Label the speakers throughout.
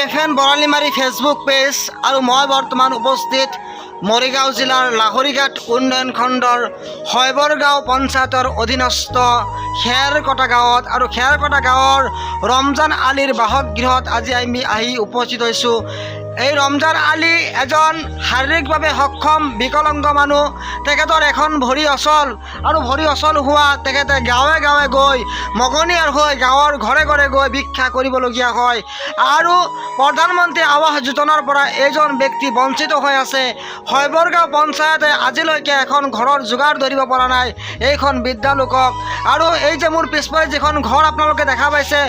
Speaker 1: AFN Boralimari Facebook page আৰু মই বৰ্তমান উপস্থিত মৰিগাঁও জিলাৰ লাহৰীঘাট উন্নয়ন খণ্ডৰ শৈবৰগাঁও পঞ্চায়তৰ অধীনস্থ খেৰকটা গাঁৱত আৰু খেৰকটা গাঁৱৰ ৰমজান আলীৰ বাসগৃহত আজি আমি আহি উপস্থিত হৈছোঁ। এই ৰমজান আলী এজন শাৰীৰিকভাৱে সক্ষম বিকলাংগ মানুহ। তেখেতৰ এখন ভৰি অচল আৰু ভৰি অচল হোৱা তেখেতে গাঁৱে গাঁৱে গৈ মগনীয়াৰ হৈ গাঁৱৰ ঘৰে ঘৰে গৈ ভিক্ষা কৰিবলগীয়া হয় আৰু প্ৰধানমন্ত্ৰী আৱাস যোজনাৰ পৰা এইজন ব্যক্তি বঞ্চিত হৈ আছে। শৈবৰগাঁও পঞ্চায়তে আজিলৈকে এখন ঘৰৰ যোগাৰ ধৰিব পৰা নাই এইখন বৃদ্ধা লোকক। আৰু এই যে মোৰ পিছফালে যিখন ঘৰ আপোনালোকে দেখা পাইছে,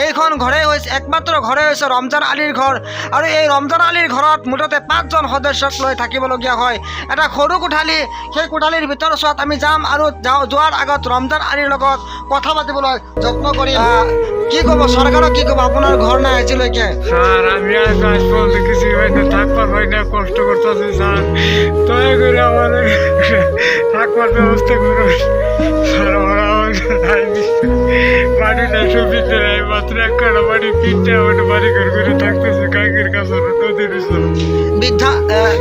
Speaker 1: এইখন ঘৰেই হৈছে একমাত্ৰ ঘৰেই হৈছে ৰমজান আলীৰ ঘৰ। আৰু এই ৰমজান আলীৰ ঘৰত মুঠতে 5জন সদস্যক লৈ থাকিবলগীয়া হয়। এটা সৰু কোঠালি, সেই কোঠালিৰ ভিতৰচোৱাত আমি যাম আৰু যোৱাৰ আগত ৰমজান আলীৰ লগত কথা পাতিবলৈ যত্ন কৰিম। কি ক'ব চৰকাৰক, কি ক'ব? আপোনাৰ ঘৰ নাই আজিলৈকে?
Speaker 2: স্যার আমি আজ পর্যন্ত কিছু হয় না, থাকবার হয় না, কষ্ট করতেছি স্যার। দয়া করে আমাদের থাকবার ব্যবস্থা করুন স্যার। আমরা বাড়ি নাই, সুবিধা নাই, মাত্র একটা বাড়ি কিনতে আমাদের বাড়ি ঘর করে থাকতেছে কাকের কাছে নদীর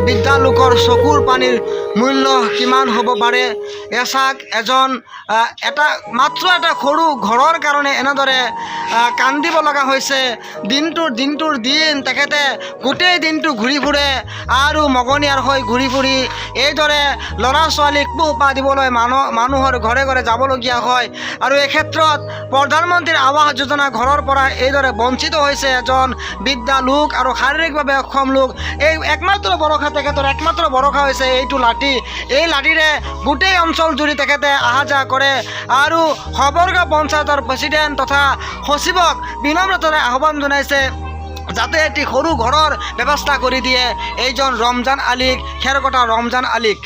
Speaker 1: বৃদ্ধা লোকৰ চকুৰ পানীৰ মূল্য কিমান হ'ব পাৰে? এচাক মাত্ৰ এটা সৰু ঘৰৰ কাৰণে এনেদৰে কান্দিব লগা হৈছে। দিনটোৰ দিন তেখেতে গোটেই দিনটো ঘূৰি ফুৰে আৰু মগনীয়াৰ হৈ ঘূৰি ফুৰি এইদৰে ল'ৰা ছোৱালীক পোহপাল দিবলৈ মানুহৰ ঘৰে ঘৰে যাবলগীয়া হয়। আৰু এই ক্ষেত্ৰত প্ৰধানমন্ত্ৰীৰ আৱাস যোজনা ঘৰৰ পৰা এইদৰে বঞ্চিত হৈছে এজন বৃদ্ধা লোক আৰু শাৰীৰিকভাৱে অক্ষম লোক। এই একমাত্ৰ ভৰসা, তেখেতৰ একমাত্ৰ ভৰসা হৈছে এইটো লাঠি। এই লাঠিৰে গোটেই অঞ্চল জুৰি তেখেতে অহা যোৱা কৰে। আৰু শৈবৰগাঁও পঞ্চায়তৰ প্ৰেচিডেণ্ট তথা সচিবক বিনম্ৰতাৰে আহ্বান জনাইছে যাতে এটি সৰু ঘৰৰ ব্যৱস্থা কৰি দিয়ে এইজন ৰমজান আলীক, খেৰকটা ৰমজান আলীক।